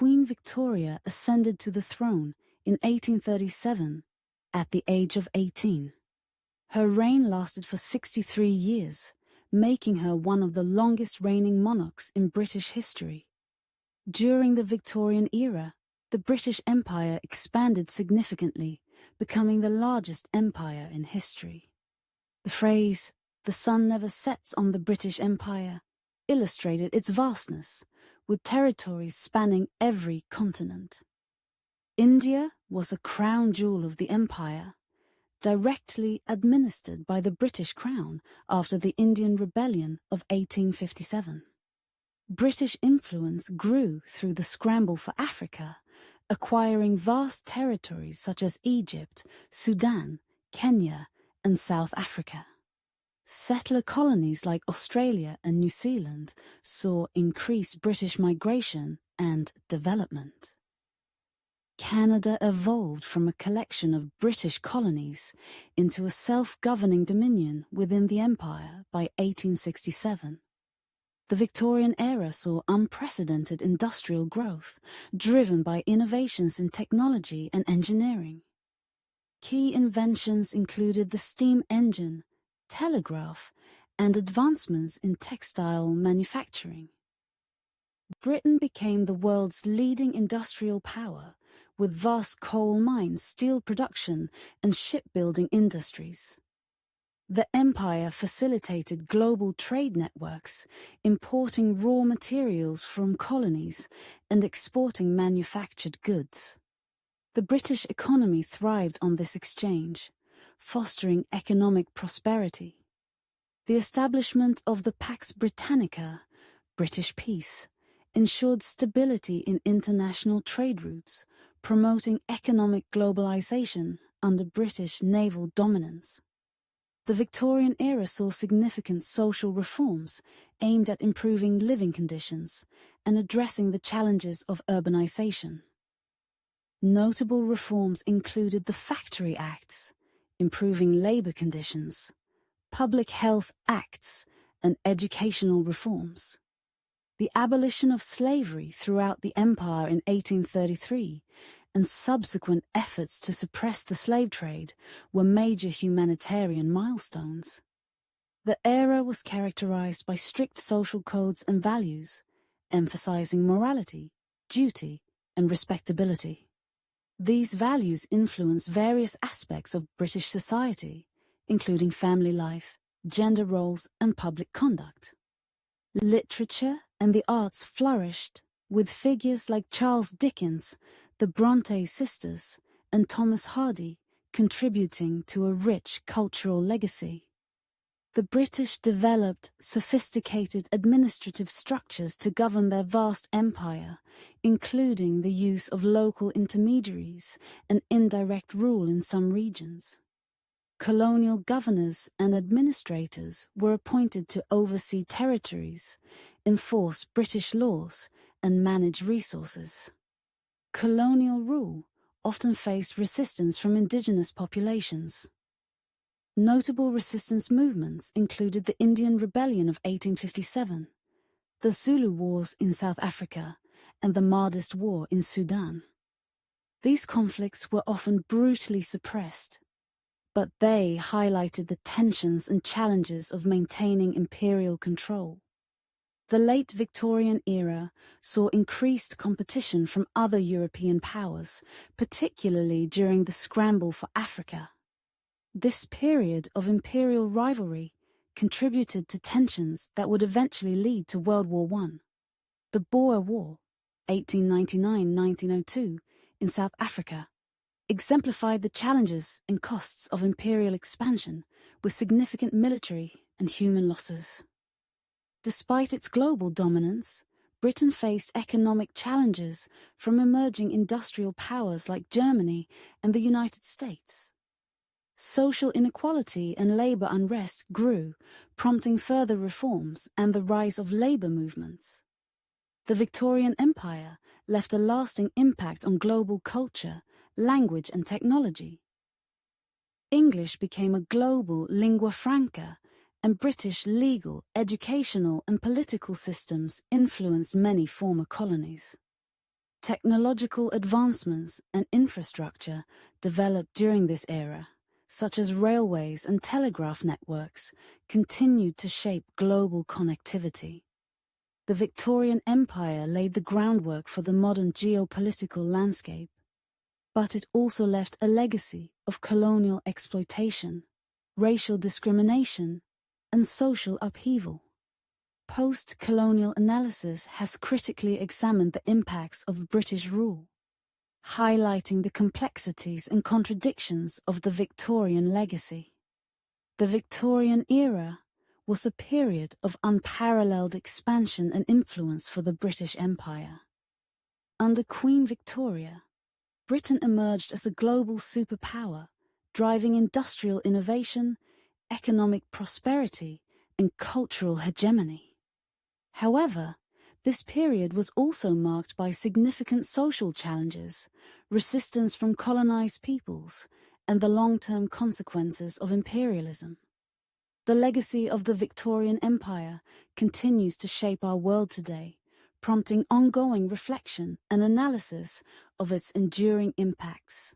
Queen Victoria ascended to the throne in 1837 at the age of 18. Her reign lasted for 63 years, making her one of the longest reigning monarchs in British history. During the Victorian era, the British Empire expanded significantly, becoming the largest empire in history. The phrase, "the sun never sets on the British Empire," illustrated its vastness, with territories spanning every continent. India was a crown jewel of the empire, directly administered by the British Crown after the Indian Rebellion of 1857. British influence grew through the scramble for Africa, acquiring vast territories such as Egypt, Sudan, Kenya, and South Africa. Settler colonies like Australia and New Zealand saw increased British migration and development. Canada evolved from a collection of British colonies into a self-governing dominion within the empire by 1867. The Victorian era saw unprecedented industrial growth, driven by innovations in technology and engineering. Key inventions included the steam engine, telegraph, and advancements in textile manufacturing. Britain became the world's leading industrial power, with vast coal mines, steel production, and shipbuilding industries. The empire facilitated global trade networks, importing raw materials from colonies and exporting manufactured goods. The British economy thrived on this exchange, fostering economic prosperity. The establishment of the Pax Britannica, British peace, ensured stability in international trade routes, promoting economic globalization under British naval dominance. The Victorian era saw significant social reforms aimed at improving living conditions and addressing the challenges of urbanization. Notable reforms included the Factory Acts, improving labor conditions, public health acts, and educational reforms. The abolition of slavery throughout the empire in 1833 and subsequent efforts to suppress the slave trade were major humanitarian milestones. The era was characterized by strict social codes and values, emphasizing morality, duty, and respectability. These values influence various aspects of British society, including family life, gender roles, and public conduct. Literature and the arts flourished, with figures like Charles Dickens, the Bronte sisters, and Thomas Hardy contributing to a rich cultural legacy. The British developed sophisticated administrative structures to govern their vast empire, including the use of local intermediaries and indirect rule in some regions. Colonial governors and administrators were appointed to oversee territories, enforce British laws, and manage resources. Colonial rule often faced resistance from indigenous populations. Notable resistance movements included the Indian Rebellion of 1857, the Zulu Wars in South Africa, and the Mahdist War in Sudan. These conflicts were often brutally suppressed, but they highlighted the tensions and challenges of maintaining imperial control. The late Victorian era saw increased competition from other European powers, particularly during the scramble for Africa. This period of imperial rivalry contributed to tensions that would eventually lead to World War I. The Boer War, 1899-1902, in South Africa, exemplified the challenges and costs of imperial expansion, with significant military and human losses. Despite its global dominance, Britain faced economic challenges from emerging industrial powers like Germany and the United States. Social inequality and labor unrest grew, prompting further reforms and the rise of labor movements. The Victorian Empire left a lasting impact on global culture, language, and technology. English became a global lingua franca, and British legal, educational, and political systems influenced many former colonies. Technological advancements and infrastructure developed during this era, such as railways and telegraph networks, continued to shape global connectivity. The Victorian Empire laid the groundwork for the modern geopolitical landscape, but it also left a legacy of colonial exploitation, racial discrimination, and social upheaval. Post-colonial analysis has critically examined the impacts of British rule, highlighting the complexities and contradictions of the Victorian legacy. The Victorian era was a period of unparalleled expansion and influence for the British Empire. Under Queen Victoria, Britain emerged as a global superpower, driving industrial innovation, economic prosperity, and cultural hegemony. However, this period was also marked by significant social challenges, resistance from colonized peoples, and the long-term consequences of imperialism. The legacy of the Victorian Empire continues to shape our world today, prompting ongoing reflection and analysis of its enduring impacts.